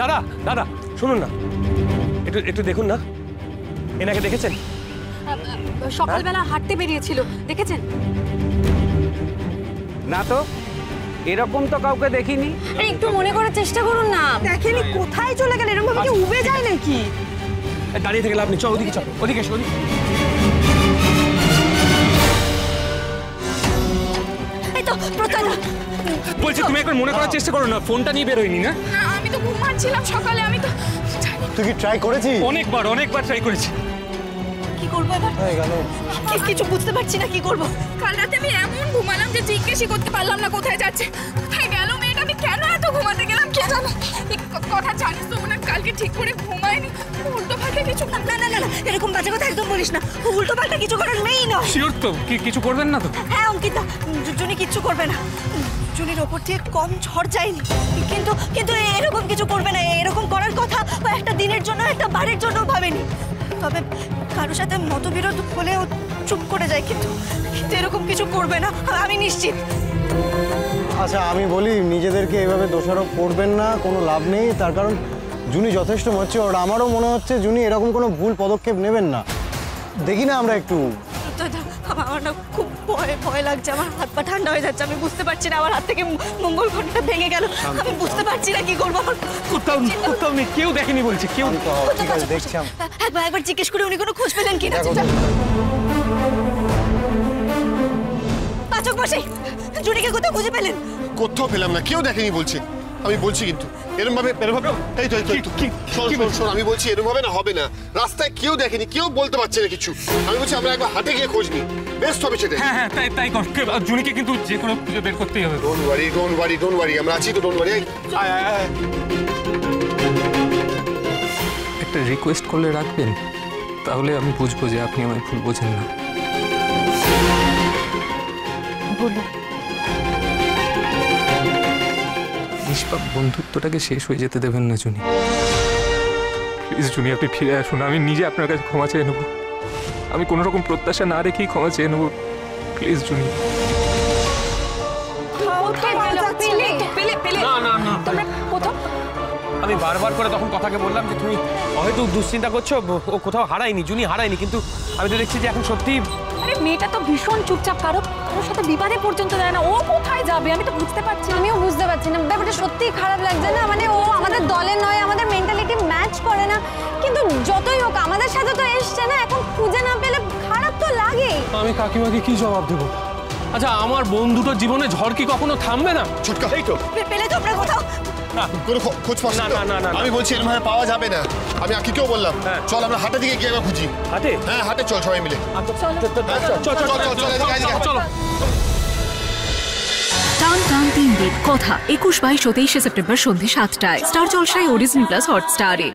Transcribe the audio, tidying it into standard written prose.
দাদা দাদা শুনুন না, একটু একটু দেখুন না, এনাকে দেখেছেন? সকালবেলা হাঁটতে বেরিয়েছিল, দেখেছেন? না তো, এরকম তো কাউকে দেখিনি। একটু মনে করার চেষ্টা করুন না। দেখেনি কোথায় চলে গেল? এরকম ভাবে কি উবে যায় নাকি? দাঁড়িয়ে থেকে লাভ নেই, চল ওদিকে, চল ওদিকে এসো। এই তো প্রত্যয় বলছি তুমি একবার মনে করার চেষ্টা করো না, ফোনটা নিয়ে বেরোয়নি না? আমি তো ঘুমাচ্ছিলাম সকালে, আমি তো তুই কি ট্রাই করেছিস? অনেকবার ট্রাই করেছি। কি করবো এবার? কিছু বুঝতে পারছি না কি করব। কাল রাতে আমি এমন ঘুমালাম যে জিজ্ঞেসই করতে পারলাম না কোথায় যাচ্ছে, কোথায় গেল মেয়েটা, আমি কেন এত ঘুমাতে গেলাম কে জানে। এই কথা জানিস তো মনে কালকে ঠিক করে ঘুমায়নি, উল্টো পাল্টা কিছু। না না না না, এরকম বাজে কথা একদম বলিস না, উল্টো পাল্টা কিছু করার মেয়েই নয়। শিওর তো? কিছু করবেন না তো? হ্যাঁ অঙ্কিতা, জুনি কিচ্ছু করবে না। জুনির ওপর থেকে কম ঝড় যায়নি, কিন্তু কিন্তু এরকম কিছু করবে না। এরকম করার কথা বা একটা দিনের জন্য, একটা বারের জন্য ভাবেনি। তবে কারোর সাথে মতবিরোধ হলেও চুপ করে যায়, কিন্তু এরকম কিছু করবে না, আমি নিশ্চিত। আচ্ছা আমি বলি, নিজেদেরকে এভাবে দোষারোপ করবেন না, কোনো লাভ নেই। তার কারণ জুনি যথেষ্ট হচ্ছে, ওর আমারও মনে হচ্ছে জুনি এরকম কোনো ভুল পদক্ষেপ নেবেন না। দেখি না আমরা একটু। আমার না খুব ভয় লাগছে, আমার হাত পা ঠান্ডা হয়ে যাচ্ছে, আমি বুঝতে পারছি না, আমার হাত থেকে মঙ্গল ঘন্টা ভেঙে গেল, আমি বুঝতে পারছি না কি করবো। কোথাও নেই, কেউ দেখেনি বলছে, কেউ। ঠিক আছে দেখছি। একবার জিজ্ঞেস করে উনি কোনো খোঁজ পেলেন কিনা। পাচক মশাই, জুনিকে কোথাও খুঁজে পেলেন? কোথাও পেলাম না, কেউ দেখেনি বলছে। আমি বলছি কিন্তু এরকম ভাবে এই তো শোন, আমি বলছি এরকম ভাবে না, হবে না। রাস্তায় কেউ দেখেনি, কেউ বলতে পারছে না কিছু। আমি বলছি আমরা একবার হাটে গিয়ে খোঁজ নিই, বেস্ট হবে সেটা। হ্যাঁ তাই কর। জুনিকে কিন্তু যে কোনো খুঁজে বের করতেই হবে। ডোন্ট ওয়ারি, আমরা আছি তো, ডোন্ট ওয়ারি। একটা রিকোয়েস্ট করলে রাখবেন, তাহলে আমি বুঝবো যে আপনি আমায় ভুল বোঝেন না। বলুন। নিষ্পাপ বন্ধুত্বটাকে শেষ হয়ে যেতে দেবেন না জুনি। প্লিজ জুনি, আপনি ফিরে আসুন, আমি নিজে আপনার কাছে ক্ষমা চেয়ে নেব। আমি কোনো রকম প্রত্যাশা না রেখেই ক্ষমা চেয়ে নেব। প্লিজ জুনি। আমি বারবার করে তখন কথাকে বললাম যে তুমি হয়তো দুশ্চিন্তা করছো, ও কোথাও হারায়নি, জুনি হারায়নি, কিন্তু আমি তো দেখছি যে এখন সত্যি। আরে মেয়েটা তো ভীষণ চুপচাপ, কারোর সাথে বিবাদে পর্যন্ত যায় না, ও কোথায় যাবে আমি তো বুঝতে পারছি। আমিও বুঝতে পারছি না, ব্যাপারটা সত্যিই খারাপ লাগছে না। মানে ও আমাদের দলে নয়, আমাদের মেন্টালিটি ম্যাচ করে না, কিন্তু যতই হোক আমাদের সাথে তো এসছে না, এখন খুঁজে না পেলে খারাপ তো লাগে। আমি কাকিমাকে কি জবাব দেবো? আচ্ছা আমার বন্ধুটার জীবনে ঝড় কি কখনো থামবে না? ছুটকা এই তো পেলে তো আপনার কোথাও কোনো খোঁজ পাচ্ছি না। আমি বলছি এরকম ভাবে পাওয়া যাবে না। আমি আকিকেও বললাম চল আমরা হাটের দিকে গিয়ে একবার খুঁজি। হাটে? হ্যাঁ হাটে চল সবাই মিলে। চলো। টান টান 3 দিন কথা 21, 22 ও 23 সেপ্টেম্বর সন্ধ্যে 7টায় স্টার জলসায় অরিজিনাল প্লাস হটস্টারে।